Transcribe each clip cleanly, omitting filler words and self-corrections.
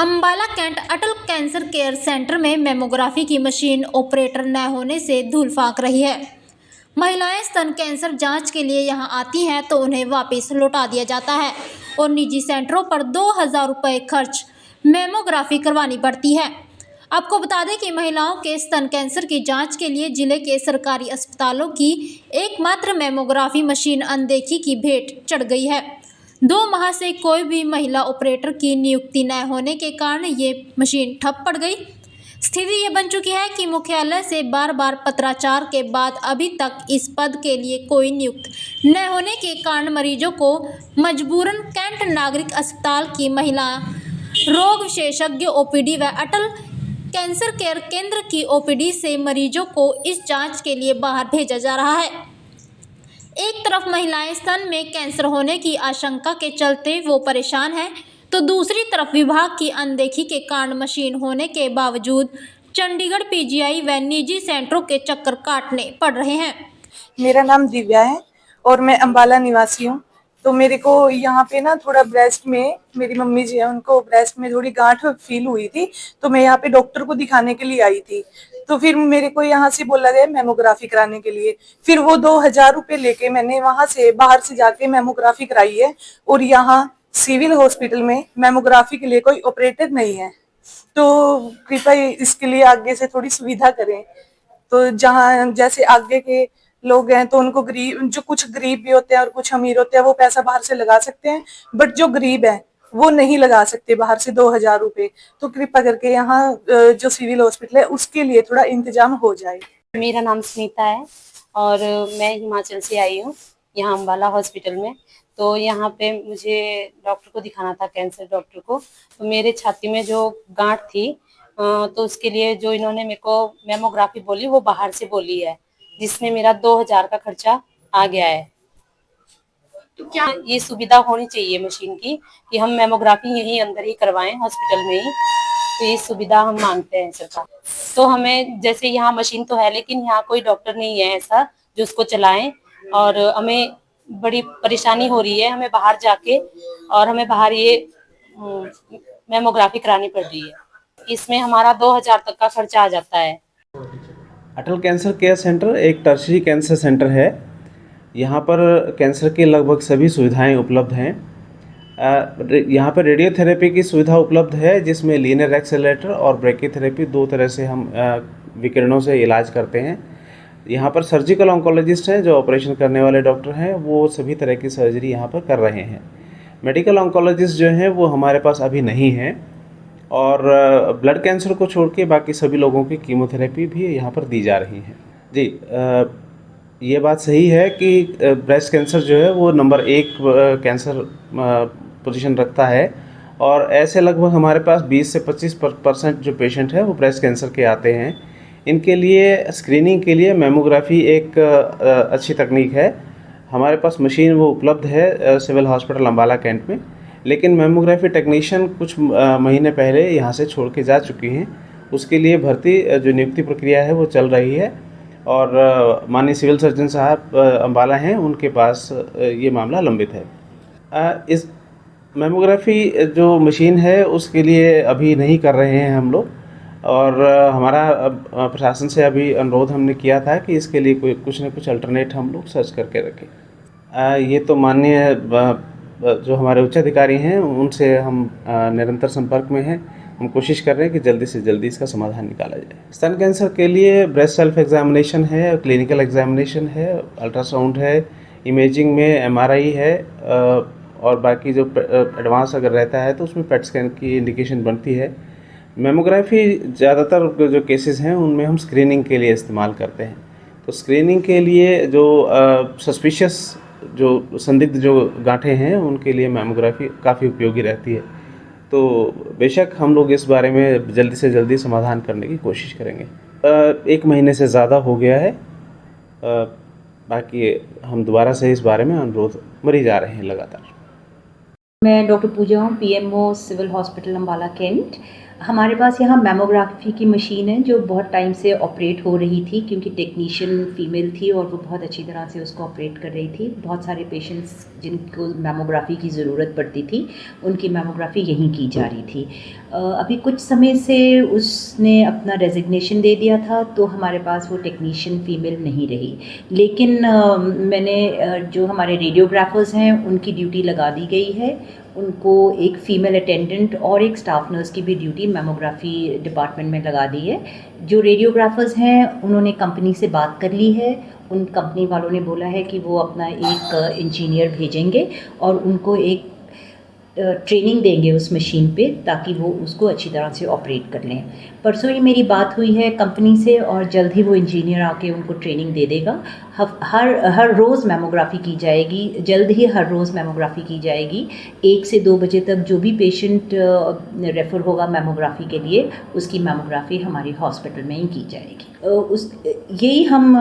Ambala cantt अटल cancer care centre में mammography की machine operator न होने से धूल फाक रही है। महिलाएं स्तन कैंसर जांच के लिए यहां आती हैं तो उन्हें वापस लौटा दिया जाता है और निजी सेंटरों पर 2000 रुपये खर्च मेमोग्राफी करवानी पड़ती है। आपको बता दें कि महिलाओं के स्तन कैंसर की जांच के लिए जिले के सरकारी अस्पतालों की एकमात्र मेमोग्राफी मशीन अनदेखी की भेंट चढ़ गई है। 2 माह से कोई भी महिला ऑपरेटर की नियुक्ति न होने के कारण ये मशीन ठप पड़ गई। स्थिति ये बन चुकी है कि मुख्यालय से बार बार पत्राचार के बाद अभी तक इस पद के लिए कोई नियुक्त न होने के कारण मरीजों को मजबूरन कैंट नागरिक अस्पताल की महिला रोग विशेषज्ञ ओपीडी व अटल कैंसर केयर केंद्र की ओपीडी से मरीजों को इस जांच के लिए बाहर भेजा जा रहा है। एक तरफ महिलाएं स्तन में कैंसर होने की आशंका के चलते वो परेशान हैं, तो दूसरी तरफ विभाग की अनदेखी के कारण मशीन होने के बावजूद चंडीगढ़ पीजीआई व निजी सेंटरों के चक्कर काटने पड़ रहे हैं। मेरा नाम दिव्या है और मैं अंबाला निवासी हूँ। तो मेरे को यहाँ पे ना थोड़ा ब्रेस्ट में, मेरी मम्मी जी है, उनको ब्रेस्ट में थोड़ी गांठ फील हुई थी, तो मैं यहाँ पे डॉक्टर को दिखाने के लिए आई थी। तो फिर मेरे को यहाँ से बोला गया मेमोग्राफी कराने के लिए। फिर वो 2000 रुपये लेके मैंने वहां से बाहर से जाके मेमोग्राफी कराई है। और यहाँ सिविल हॉस्पिटल में मेमोग्राफी के लिए कोई ऑपरेटर नहीं है, तो कृपया इसके लिए आगे से थोड़ी सुविधा करें। तो जहाँ जैसे आगे के लोग हैं तो उनको गरीब, जो कुछ गरीब भी होते हैं और कुछ अमीर होते हैं, वो पैसा बाहर से लगा सकते हैं, बट जो गरीब है वो नहीं लगा सकते बाहर से 2000 रुपये। तो कृपया करके यहाँ जो सिविल हॉस्पिटल है उसके लिए थोड़ा इंतजाम हो जाए। मेरा नाम सुनीता है और मैं हिमाचल से आई हूँ यहाँ अम्बाला हॉस्पिटल में। तो यहाँ पे मुझे डॉक्टर को दिखाना था, कैंसर डॉक्टर को। तो मेरे छाती में जो गांठ थी तो उसके लिए जो इन्होंने मेरे को मेमोग्राफी बोली वो बाहर से बोली है, जिसमें मेरा 2000 का खर्चा आ गया है। तो क्या ये सुविधा होनी चाहिए मशीन की कि हम मेमोग्राफी यहीं अंदर ही करवाएं हॉस्पिटल में ही। तो ये सुविधा हम मांगते हैं सरकार। तो हमें जैसे यहाँ मशीन तो है लेकिन यहाँ कोई डॉक्टर नहीं है ऐसा जो उसको चलाएं, और हमें बड़ी परेशानी हो रही है। हमें बाहर जाके और हमें बाहर ये मेमोग्राफी करानी पड़ रही है। इसमें हमारा 2000 तक का खर्चा आ जाता है। अटल कैंसर केयर सेंटर एक टर्शरी कैंसर सेंटर है। यहाँ पर कैंसर की लगभग सभी सुविधाएं उपलब्ध हैं। यहाँ पर रेडियोथेरेपी की सुविधा उपलब्ध है, जिसमें लीनियर एक्सेलरेटर और ब्रैकीथेरेपी, 2 तरह से हम विकिरणों से इलाज करते हैं। यहाँ पर सर्जिकल ऑन्कोलॉजिस्ट हैं, जो ऑपरेशन करने वाले डॉक्टर हैं, वो सभी तरह की सर्जरी यहाँ पर कर रहे हैं। मेडिकल ऑन्कोलॉजिस्ट जो हैं वो हमारे पास अभी नहीं हैं, और ब्लड कैंसर को छोड़ के बाकी सभी लोगों की कीमोथेरेपी भी यहाँ पर दी जा रही है। जी, ये बात सही है कि ब्रेस्ट कैंसर जो है वो नंबर 1 कैंसर पोजीशन रखता है, और ऐसे लगभग हमारे पास 20 से 25% जो पेशेंट है वो ब्रेस्ट कैंसर के आते हैं। इनके लिए स्क्रीनिंग के लिए मेमोग्राफी एक अच्छी तकनीक है। हमारे पास मशीन वो उपलब्ध है सिविल हॉस्पिटल अम्बाला कैंट में, लेकिन मेमोग्राफी टेक्नीशियन कुछ महीने पहले यहाँ से छोड़ के जा चुकी हैं। उसके लिए भर्ती जो नियुक्ति प्रक्रिया है वो चल रही है, और माननीय सिविल सर्जन साहब अम्बाला हैं, उनके पास ये मामला लंबित है। इस मेमोग्राफी जो मशीन है उसके लिए अभी नहीं कर रहे हैं हम लोग, और हमारा प्रशासन से अभी अनुरोध हमने किया था कि इसके लिए कोई कुछ न कुछ अल्टरनेट हम लोग सर्च करके रखें। ये तो माननीय जो हमारे उच्च अधिकारी हैं उनसे हम निरंतर संपर्क में हैं। हम कोशिश कर रहे हैं कि जल्दी से जल्दी इसका समाधान निकाला जाए। स्तन कैंसर के लिए ब्रेस्ट सेल्फ एग्जामिनेशन है, क्लिनिकल एग्जामिनेशन है, अल्ट्रासाउंड है, इमेजिंग में एमआरआई है, और बाकी जो एडवांस अगर रहता है तो उसमें पेट स्कैन की इंडिकेशन बनती है। मेमोग्राफी ज़्यादातर जो केसेस हैं उनमें हम स्क्रीनिंग के लिए इस्तेमाल करते हैं। तो स्क्रीनिंग के लिए जो सस्पिशियस, जो संदिग्ध जो गांठें हैं, उनके लिए मेमोग्राफी काफ़ी उपयोगी रहती है। तो बेशक हम लोग इस बारे में जल्दी से जल्दी समाधान करने की कोशिश करेंगे। 1 महीने से ज़्यादा हो गया है। बाकी हम दोबारा से इस बारे में अनुरोध मरी जा रहे हैं लगातार। मैं डॉक्टर पूजा हूँ, PMO civil hospital Ambala Cantt. हमारे पास यहाँ मैमोग्राफी की मशीन है जो बहुत टाइम से ऑपरेट हो रही थी, क्योंकि टेक्नीशियन फीमेल थी और वो बहुत अच्छी तरह से उसको ऑपरेट कर रही थी। बहुत सारे पेशेंट्स जिनको मैमोग्राफी की ज़रूरत पड़ती थी उनकी मैमोग्राफी यहीं की जा रही थी। अभी कुछ समय से उसने अपना रेजिग्नेशन दे दिया था, तो हमारे पास वो टेक्नीशियन फीमेल नहीं रही। लेकिन मैंने जो हमारे रेडियोग्राफर्स हैं उनकी ड्यूटी लगा दी गई है। उनको एक फ़ीमेल अटेंडेंट और एक स्टाफ नर्स की भी ड्यूटी मैमोग्राफी डिपार्टमेंट में लगा दी है। जो रेडियोग्राफर्स हैं उन्होंने कंपनी से बात कर ली है। उन कंपनी वालों ने बोला है कि वो अपना एक इंजीनियर भेजेंगे और उनको एक ट्रेनिंग देंगे उस मशीन पे, ताकि वो उसको अच्छी तरह से ऑपरेट कर लें। परसों ही मेरी बात हुई है कंपनी से और जल्द ही वो इंजीनियर आके उनको ट्रेनिंग दे देगा। हर रोज़ मैमोग्राफी की जाएगी, जल्द ही हर रोज़ मैमोग्राफी की जाएगी। 1 से 2 बजे तक जो भी पेशेंट रेफ़र होगा मैमोग्राफी के लिए, उसकी मैमोग्राफी हमारी हॉस्पिटल में ही की जाएगी। यही हम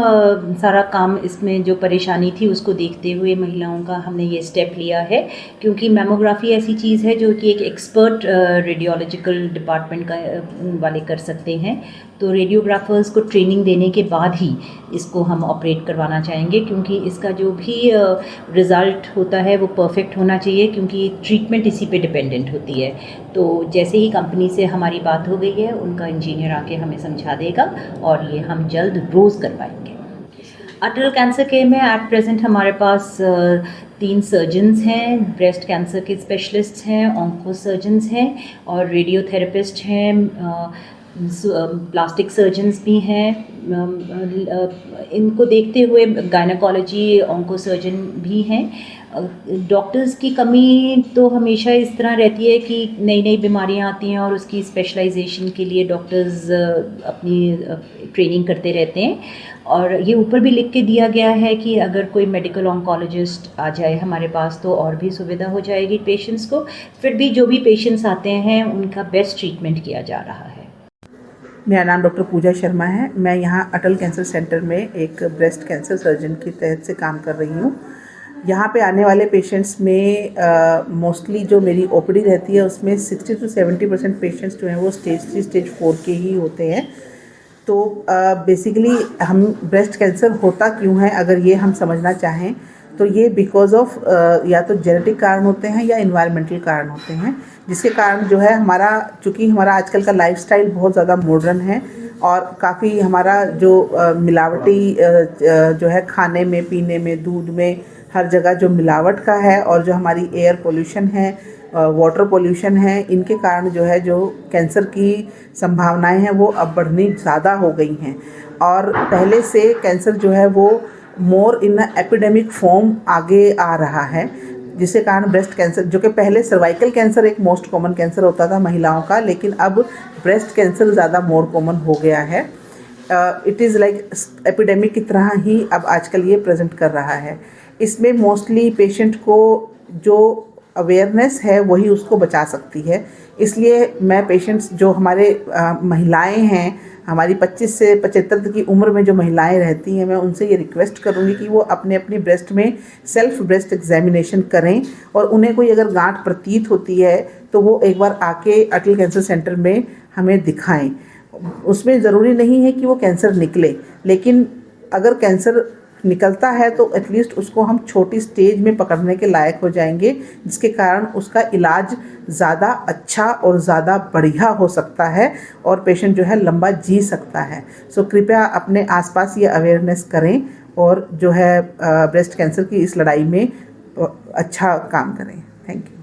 सारा काम, इसमें जो परेशानी थी उसको देखते हुए महिलाओं का हमने ये स्टेप लिया है, क्योंकि मैमोग्राफी ऐसी चीज़ है जो कि एक एक्सपर्ट रेडियोलॉजिकल डिपार्टमेंट का वाले कर सकते हैं। तो रेडियोग्राफर्स को ट्रेनिंग देने के बाद ही इसको हम ऑपरेट करवाना चाहेंगे, क्योंकि इसका जो भी रिज़ल्ट होता है वो परफेक्ट होना चाहिए, क्योंकि ट्रीटमेंट इसी पे डिपेंडेंट होती है। तो जैसे ही कंपनी से हमारी बात हो गई है, उनका इंजीनियर आके हमें समझा देगा और ये हम जल्द रोज़ करवाएंगे। अटल कैंसर केयर में एट प्रेजेंट हमारे पास 3 सर्जन्स हैं, ब्रेस्ट कैंसर के स्पेशलिस्ट हैं, ऑन्को सर्जन्स हैं और रेडियोथेरेपिस्ट हैं, प्लास्टिक सर्जन्स भी हैं। इनको देखते हुए गायनेकोलॉजी ऑन्को सर्जन भी हैं। डॉक्टर्स की कमी तो हमेशा इस तरह रहती है कि नई नई बीमारियां आती हैं और उसकी स्पेशलाइजेशन के लिए डॉक्टर्स अपनी ट्रेनिंग करते रहते हैं। और ये ऊपर भी लिख के दिया गया है कि अगर कोई मेडिकल ऑन्कोलॉजिस्ट आ जाए हमारे पास तो और भी सुविधा हो जाएगी पेशेंट्स को। फिर भी जो भी पेशेंट्स आते हैं उनका बेस्ट ट्रीटमेंट किया जा रहा है। मेरा नाम डॉक्टर पूजा शर्मा है। मैं यहाँ अटल कैंसर सेंटर में एक ब्रेस्ट कैंसर सर्जन की तहत से काम कर रही हूँ। यहाँ पे आने वाले पेशेंट्स में मोस्टली जो मेरी ओपीडी रहती है उसमें 60 से 70% पेशेंट्स जो हैं वो स्टेज 3 स्टेज 4 के ही होते हैं। तो बेसिकली हम ब्रेस्ट कैंसर होता क्यों है अगर ये हम समझना चाहें तो ये बिकॉज ऑफ या तो जेनेटिक कारण होते हैं या इन्वायरमेंटल कारण होते हैं, जिसके कारण जो है चूँकि हमारा आजकल का लाइफस्टाइल बहुत ज़्यादा मॉडर्न है और काफ़ी हमारा जो मिलावटी जो है खाने में, पीने में, दूध में, हर जगह जो मिलावट का है और जो हमारी एयर पोल्यूशन है, वाटर पोल्यूशन है, इनके कारण जो है जो कैंसर की संभावनाएं हैं वो अब बढ़नी ज़्यादा हो गई हैं। और पहले से कैंसर जो है वो मोर इन एपिडेमिक फॉर्म आगे आ रहा है, जिसके कारण ब्रेस्ट कैंसर, जो कि पहले सर्वाइकल कैंसर एक मोस्ट कॉमन कैंसर होता था महिलाओं का, लेकिन अब ब्रेस्ट कैंसर ज़्यादा मोर कॉमन हो गया है। इट इज़ लाइक एपिडेमिक की तरह ही अब आजकल ये प्रेजेंट कर रहा है। इसमें मोस्टली पेशेंट को जो अवेयरनेस है वही उसको बचा सकती है। इसलिए मैं पेशेंट्स जो हमारे महिलाएं हैं, हमारी 25 से 75 की उम्र में जो महिलाएं रहती हैं, मैं उनसे ये रिक्वेस्ट करूंगी कि वो अपने ब्रेस्ट में सेल्फ ब्रेस्ट एग्जामिनेशन करें और उन्हें कोई अगर गांठ प्रतीत होती है तो वो एक बार आके अटल कैंसर सेंटर में हमें दिखाएं। उसमें ज़रूरी नहीं है कि वो कैंसर निकले, लेकिन अगर कैंसर निकलता है तो एटलीस्ट उसको हम छोटी स्टेज में पकड़ने के लायक हो जाएंगे, जिसके कारण उसका इलाज ज़्यादा अच्छा और ज़्यादा बढ़िया हो सकता है और पेशेंट जो है लंबा जी सकता है। सो कृपया अपने आसपास ये अवेयरनेस करें और जो है ब्रेस्ट कैंसर की इस लड़ाई में अच्छा काम करें। Thank you.